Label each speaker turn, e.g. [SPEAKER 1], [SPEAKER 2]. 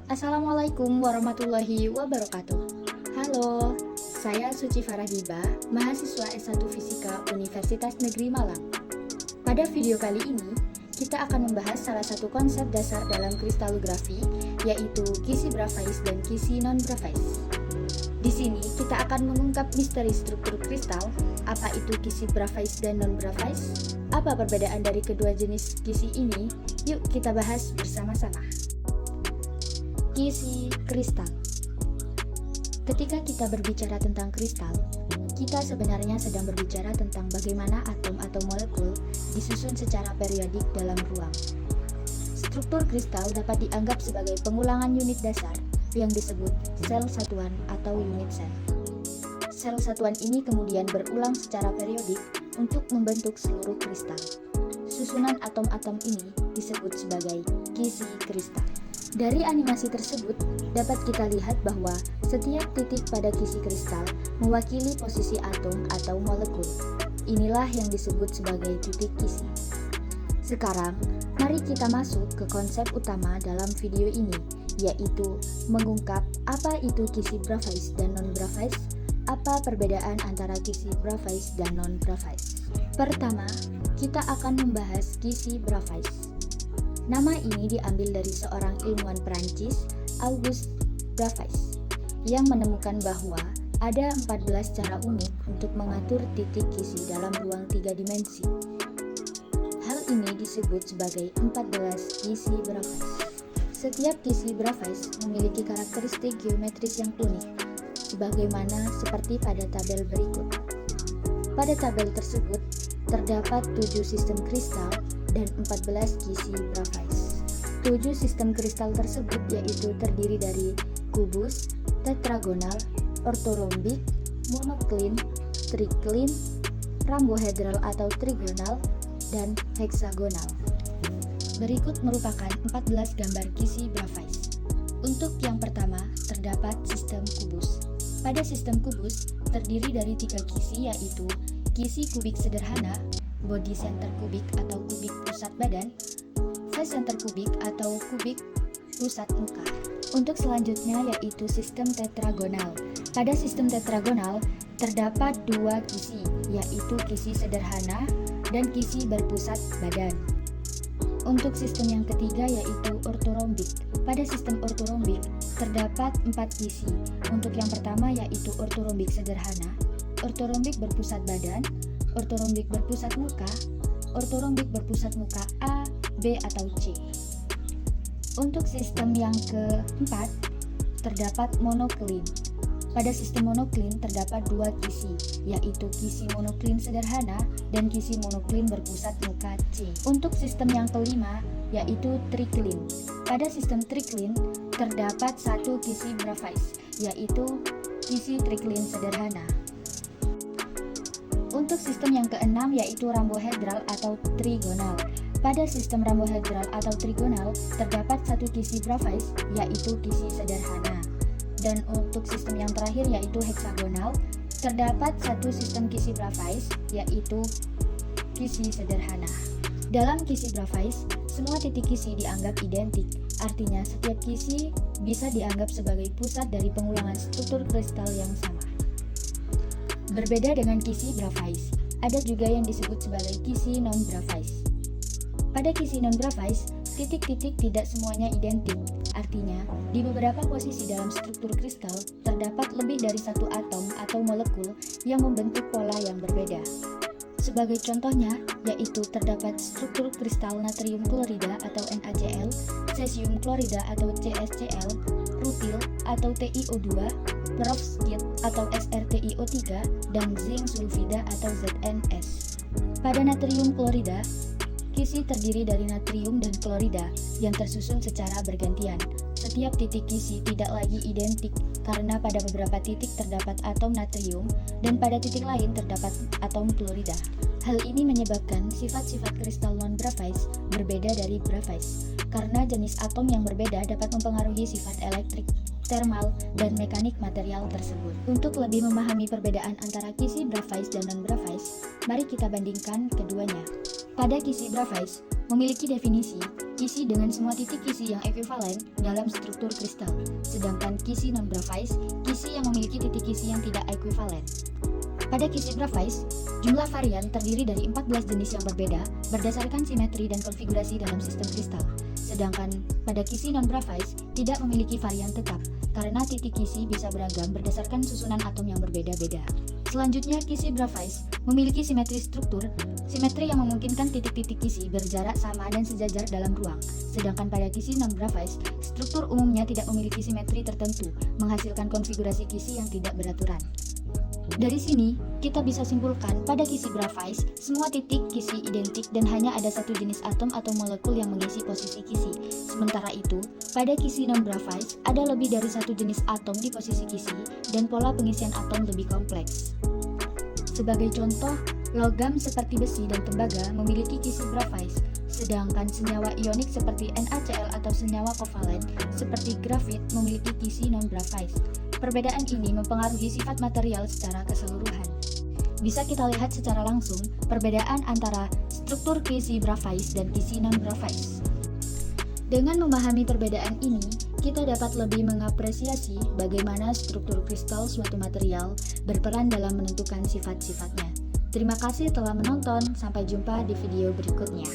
[SPEAKER 1] Assalamualaikum warahmatullahi wabarakatuh. Halo, saya Suci Faradiba, mahasiswa S1 Fisika Universitas Negeri Malang. Pada video kali ini, kita akan membahas salah satu konsep dasar dalam kristalografi, yaitu kisi Bravais dan kisi non-Bravais. Di sini kita akan mengungkap misteri struktur kristal, apa itu kisi Bravais dan non-Bravais, apa perbedaan dari kedua jenis kisi ini. Yuk kita bahas bersama-sama. Kisi kristal. Ketika kita berbicara tentang kristal, kita sebenarnya sedang berbicara tentang bagaimana atom atau molekul disusun secara periodik dalam ruang. Struktur kristal dapat dianggap sebagai pengulangan unit dasar yang disebut sel satuan atau unit sel. Sel satuan ini kemudian berulang secara periodik untuk membentuk seluruh kristal. Susunan atom-atom ini disebut sebagai kisi kristal. Dari animasi tersebut, dapat kita lihat bahwa setiap titik pada kisi kristal mewakili posisi atom atau molekul. Inilah yang disebut sebagai titik kisi. Sekarang, mari kita masuk ke konsep utama dalam video ini, yaitu mengungkap apa itu kisi Bravais dan non-Bravais, apa perbedaan antara kisi Bravais dan non-Bravais. Pertama, kita akan membahas kisi Bravais. Nama ini diambil dari seorang ilmuwan Perancis, Auguste Bravais, yang menemukan bahwa ada 14 cara unik untuk mengatur titik kisi dalam ruang 3 dimensi. Hal ini disebut sebagai 14 kisi Bravais. Setiap kisi Bravais memiliki karakteristik geometris yang unik, sebagaimana seperti pada tabel berikut. Pada tabel tersebut, terdapat 7 sistem kristal dan 14 kisi Bravais. 7 sistem kristal tersebut yaitu terdiri dari kubus, tetragonal, ortorombik, monoklin, triklin, rhombohedral atau trigonal, dan heksagonal. Berikut merupakan 14 gambar kisi Bravais. Untuk yang pertama, terdapat sistem kubus. Pada sistem kubus, terdiri dari 3 kisi yaitu kisi kubik sederhana, body center kubik atau kubik pusat badan, face center kubik atau kubik pusat muka. Untuk selanjutnya yaitu sistem tetragonal. Pada sistem tetragonal terdapat 2 kisi, yaitu kisi sederhana dan kisi berpusat badan. Untuk sistem yang ketiga yaitu ortorombik. Pada sistem ortorombik terdapat 4 kisi. Untuk yang pertama yaitu ortorombik sederhana, ortorombik berpusat badan, ortorombik berpusat muka, ortorombik berpusat muka A, B, atau C. Untuk sistem yang keempat, terdapat monoklin. Pada sistem monoklin terdapat 2 kisi, yaitu kisi monoklin sederhana dan kisi monoklin berpusat muka C. Untuk sistem yang kelima, yaitu triklin. Pada sistem triklin terdapat 1 kisi Bravais, yaitu kisi triklin sederhana. Untuk sistem yang keenam yaitu rhombohedral atau trigonal. Pada sistem rhombohedral atau trigonal terdapat 1 kisi Bravais yaitu kisi sederhana. Dan untuk sistem yang terakhir yaitu heksagonal terdapat 1 sistem kisi Bravais yaitu kisi sederhana. Dalam kisi Bravais, semua titik kisi dianggap identik. Artinya setiap kisi bisa dianggap sebagai pusat dari pengulangan struktur kristal yang sama. Berbeda dengan kisi Bravais, ada juga yang disebut sebagai kisi non-Bravais. Pada kisi non-Bravais, titik-titik tidak semuanya identik. Artinya, di beberapa posisi dalam struktur kristal terdapat lebih dari 1 atom atau molekul yang membentuk pola yang berbeda. Sebagai contohnya, yaitu terdapat struktur kristal natrium klorida atau NaCl, cesium klorida atau CsCl, rutil atau TiO2, perovskit atau SrTiO3, dan zinc sulfida atau ZnS. Pada natrium klorida, kisi terdiri dari natrium dan klorida yang tersusun secara bergantian. Setiap titik kisi tidak lagi identik karena pada beberapa titik terdapat atom natrium dan pada titik lain terdapat atom klorida. Hal ini menyebabkan sifat-sifat kristal non-Bravais berbeda dari Bravais karena jenis atom yang berbeda dapat mempengaruhi sifat elektrik, termal, dan mekanik material tersebut. Untuk lebih memahami perbedaan antara kisi Bravais dan non-Bravais, mari kita bandingkan keduanya. Pada kisi Bravais memiliki definisi kisi dengan semua titik kisi yang ekuivalen dalam struktur kristal, sedangkan kisi non-Bravais kisi yang memiliki titik kisi yang tidak ekuivalen. Pada kisi Bravais, jumlah varian terdiri dari 14 jenis yang berbeda berdasarkan simetri dan konfigurasi dalam sistem kristal. Sedangkan pada kisi non-Bravais tidak memiliki varian tetap karena titik kisi bisa beragam berdasarkan susunan atom yang berbeda-beda. Selanjutnya, kisi Bravais memiliki simetri struktur, simetri yang memungkinkan titik-titik kisi berjarak sama dan sejajar dalam ruang. Sedangkan pada kisi non-Bravais, struktur umumnya tidak memiliki simetri tertentu, menghasilkan konfigurasi kisi yang tidak beraturan. Dari sini, kita bisa simpulkan pada kisi Bravais, semua titik kisi identik dan hanya ada satu jenis atom atau molekul yang mengisi posisi kisi. Sementara itu, pada kisi non-Bravais, ada lebih dari satu jenis atom di posisi kisi dan pola pengisian atom lebih kompleks. Sebagai contoh, logam seperti besi dan tembaga memiliki kisi Bravais, sedangkan senyawa ionik seperti NaCl atau senyawa kovalen seperti grafit memiliki kisi non-Bravais. Perbedaan ini mempengaruhi sifat material secara keseluruhan. Bisa kita lihat secara langsung perbedaan antara struktur kisi Bravais dan kisi non-Bravais. Dengan memahami perbedaan ini, kita dapat lebih mengapresiasi bagaimana struktur kristal suatu material berperan dalam menentukan sifat-sifatnya. Terima kasih telah menonton, sampai jumpa di video berikutnya.